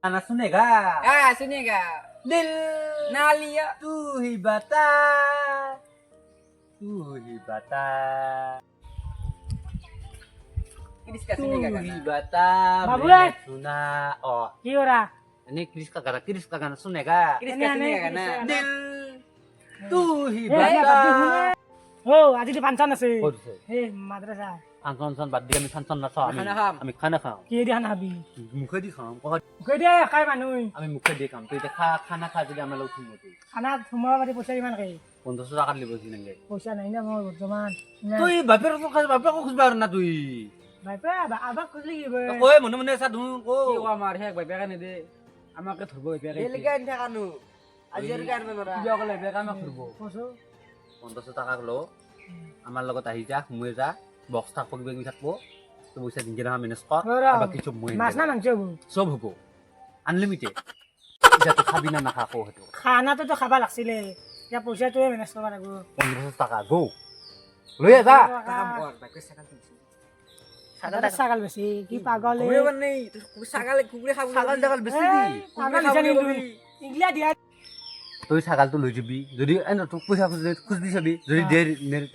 गाना सुनेगा? हाँ सुनेगा। दिल ना लिया। तू ही बता, तू ही बता, किसका तू सुनेगा ही गाना? बता बाबू मैंने रे। सुना। Oh, কি ওরা ini Chris ka gana सुनेगा? किसका सुनेगा गाना? दिल तू ही Eh, bapak बता। di ও আজি তো ফাংশন আছে ক'ত আছে? এই মাদ্রাসা ফাংশন বাদ দি আমি ফাংশন নাচাওঁ আমি খানা খাম। আমি খানা খাওঁ কি দি খানা খাবি মুখেদি খাওঁ কই দে খাই মানুহ আমি মুখেদি খাম তই এতিয়া খানা খাই যদি আমাৰ লগত সোমতি খানা সোমাব পাৰি পইচা কিমান খাই 500 টাকা দিব কিনাংগে পইচা নাই না মোৰ বৰ্তমান তুই বাপেৰ বাপেকো খুজবা আৰু না তুই বাইপে আবাক খুজলি কি বে কই মনে মনে চা ধু কো কি কোৱা মাৰ হেক ভাই বেকা নেদে আমাকে ধৰব বেকা বেলেগ গান থাকানো আজিৰ গান নৰা কিবা কলে বেকা আমাক ধৰব কইছো 500 টাকা ল আমাৰ লগত আহি যা মই যা বক্স থাকব কিবা কিবি থাকব তো পইচা দিনকে না মেনেজ কৰ আৰু বাকি চব মই মাছ না মাংস হবো চব হ'ব আনলিমিটেড এতিয়া তো খাবি না নাখা কো হেতু খানাটো তো খাবা লাগছিলে এতিয়া পইচাটোৱে মেনেজ কৰিব লাগিব 500 টাকা গো লৈ যা কাম কৰ বাইকে সাকাল দিছি ছাগল বেছি কি পাগল কমে মানে সাকাল কুকুৰে খাব ছাগল ছাগল বেছি দি পাগল জানি ইংলা দিয়া তুই ছাগলটো লৈ যাবি যদি এনে তোক পইচা খুজি চাবি যদি দে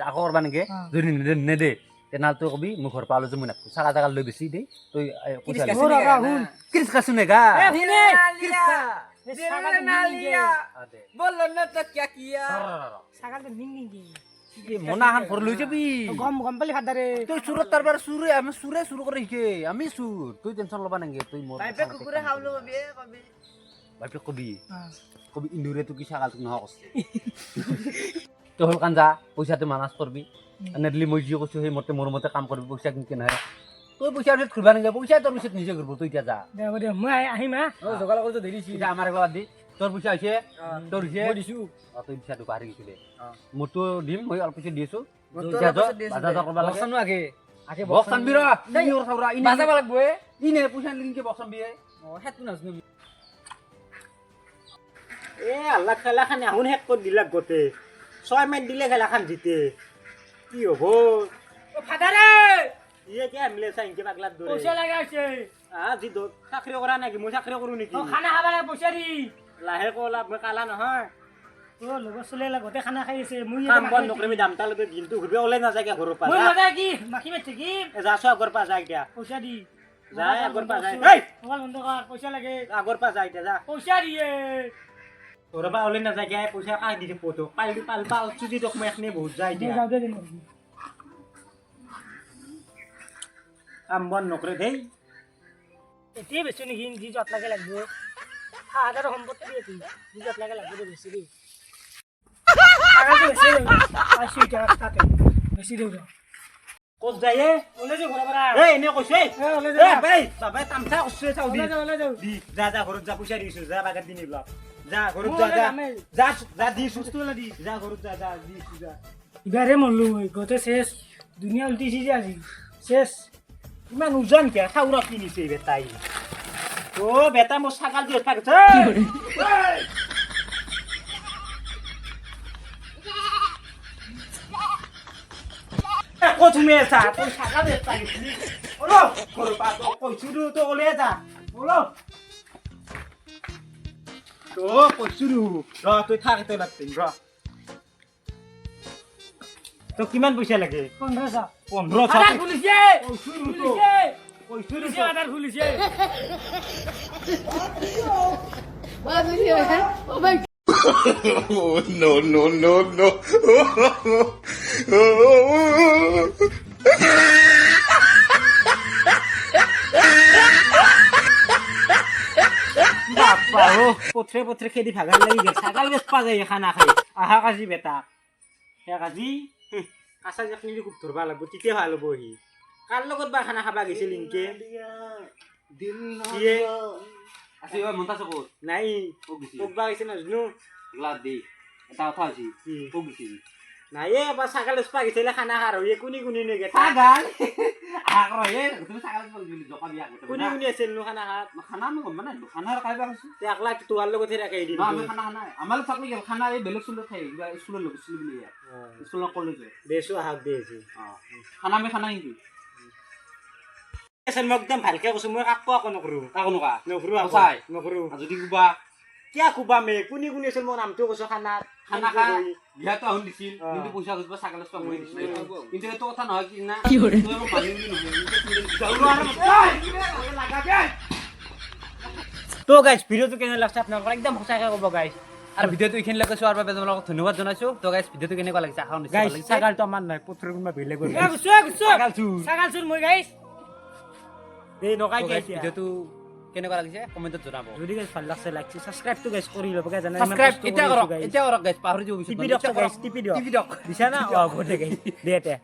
আকৌ কৰবা নেকি যদি নেদে তেনেহ'লে তই কবি মোৰ ঘৰ পালো যে মই নাখো ছাগল ছাগল লৈ বেছি দেই তই পইচা কিৰিছ কা শুনেগা बोलो ना तो क्या किया ছাগলটো নিং নিং মনাহান ঘৰ লৈ যাবি গম গম পালি ফাদারে তই চুৰত তাৰবাৰ চুৰে আমি চুৰে চুৰ কৰি শিকে আমি চুৰ তই টেনচন ল'বা নাগে তই মোৰ বাইপে কুকুৰে খাবলো কবি কবি বাইপে কবি কবি ইন্দুৰে তো কি ছাগল তোক নহয় কষ্ট তই হল কান যা পইচাটো মানাজ কৰবি নেদলি মই যি কৈছো সেই মতে মোৰ মতে কাম কৰবি পইচা কিনকে নহয় তই পইচা পিছত ঘুৰবা নাগে পইচা তোৰ পিছত নিজে ঘুৰব তই এতিয়া যা দে দে মই আহিম হা ও জগাল করতে দেরিছি এতিয়া আমাৰ লগত দি তোৰ পইচা হৈছে তোৰ হৈছে মই দিছো তই পইচাটো পাহৰি গৈছিলে মোৰতো দিম মই অলপ পইচা দি আছো তোৰ পইচা দি আছো। বাজাৰ কৰবা লাগে বক্সানো আগে আগে বক্স আনবি ৰ ই ওৰ চাউৰা ই বাজাব লাগব এ ইনে পইচা লিংকে বক্স আনবি ও হেতু নাজনো এ আল্লাহ খেলাখান এখন শেষ কৰি দিলাক গোটে 6 মিনিট দিলে খেলাখান জিতে কি হব ও ফাদারে ইয়ে কি আমলে চাইকে পাগলাত দৰে পইচা লাগা আছে জি চাকৰি কৰা নাকি মই চাকৰি কৰো নেকি ও খানা খাবা লাগে পইচা দি লাহে কলা মই কালা নহয় ও লগৰ চলে লগতে খানা খাই আছে মই কাম বন নকৰিবি দামটা লগে দিনটো ঘুৰবে ওলাই নাযায় ঘৰৰ পৰা মই মজা কি বাকি মেতে কি যা ছ আগৰ পৰা যায় এতিয়া পইচা দি যায় আগৰ পৰা যায় এই মোবাইল বন্ধ কৰ পইচা লাগে আগৰ পৰা যায় এতিয়া যা পইচা দিয়ে ঘৰৰ পৰা ওলাই নাযায় পইচা কাই দি পটো পাইলি পাল পাল চুজি তোক মই এখনে বহুত যায় এতিয়া যাও দে কাম বন নকৰে দেই এতিয়াই বেছি নেকি যি যত লাগে লাগব হাজার সম্পত্তি দিয়ে তুই যি যত লাগে লাগব বেশি দি আগে বেশি আসি টাকা বেশি দেউ ক'ত যায় ওলে যে ঘৰৰ পৰা এই এনে কৈছে ওলে এ ভাই বাবাই তামচা কৈছে চাও দি ওলে যাও দি যা যা ঘৰত যা পইচা দিছো যা বাগাত দিনি ব্লক যা ঘৰত যা যা যা যা দি সুস্থ দি যা ঘৰত যা যা দি যা ইবারে মরলু গতে শেষ দুনিয়া উল্টিছি যে আজি শেষ ইমান উজান কে খাউৰা কিনিছে বেটাই ও বেটা মোৰ ছাগাল দি থাকছে কত মে সা তোর ছাগাল দি থাকছি ওলো ঘর পা তো কইছুদু তো ওলে যা ওলো তো কইছুদু র তুই থাক তো লাগতে র তো কিমান পইচা লাগে 1500 1500 আদার পুলিশে কইছুদু তো কইছুদু পুলিশে আদার পুলিশে Oh, no, no, no, no. Bappa ও পথরে পথরে খেদি ভাগাল লাগি গেল ছাগাল বেশ পা যায় খানা খাই আহা কাজি বেটা হে কাজি কাঁচা চাকনি খুব ধরবা লাগবো তিতে ভাল হব হি কার লগত বা খানা খাবা গেছিল ইনকে কিয়ে আছে ওই মন্তা চকত নাই ও গিছি কোকবা গেছে নাজনু গ্লাস দি এটা কথা আছে ও গিছি নাই এ বা ছাগাল স্পা গেছিল খানা খার হইয়ে কুনি কুনি নে গেতা ছাগল আগৰ হে তুমি ছাগল বলি জকা বিয়া করতে কুনি কুনি আছিল নো খানা খাত খানা মই গম না খানাৰ কাইবা আছে তে আকলা তোয়ার লগত রাখাই দিন না আমি খানা নাই আমাৰ থাকলে কি খানা এই বেলেগ স্কুলত খাই স্কুলৰ লগত স্কুল বুলি স্কুলৰ কলেজ দেশো হাক দিয়েছি খানা আমি খানা কিন্তু আছে মই একদম ভালকে কৈছো মই কাকো আকৌ নকৰো কাকো নকা নকৰো সঁচাই নকৰো যদি কোবা কিয়া কুবা মে কোনি কোনি আছিল মই নামটো কৈছো খানা খানা খা বিয়াতো আহুন দিছিল কিন্তু পইচা খুজিব ছাগল চব মই দিছিল কিন্তু সেইটো কথা নহয় কি না তই মোক মানি নহয় তো গাইস ভিডিওটো কেনে লাগছে আপোনালোকৰ একদম সঁচাকে ক'ব গাইস আৰু ভিডিওটো এইখিনিলৈকে চোৱাৰ বাবে তোমালোকক ধন্যবাদ জনাইছো তো গাইছ ভিডিওটো কেনেকুৱা লাগিছে আশা নিশ্চয় গাইস ভাল লাগিছে ছাগালটো আমাৰ নাই পুত্ৰৰ কোনোবা বেলেগ ছাগাল চুৰ মই গাইছ এই নকাই তো কি গাইছ এতিয়া ভিডিওটো কেনেকুৱা লাগিছে কমেণ্টত জনাব যদি গাইস ভাল লাগছে লাইক সাবস্ক্ৰাইবটো গাইস কৰি ল'ব গাইস জানা সাবস্ক্ৰাইব এতিয়া কৰক গাইছ পাহৰি যাব টিপি দিয়ক গাইস টিপি দিয়ক টিপি দিয়ক দিছা না হ'ব দে গাইস দে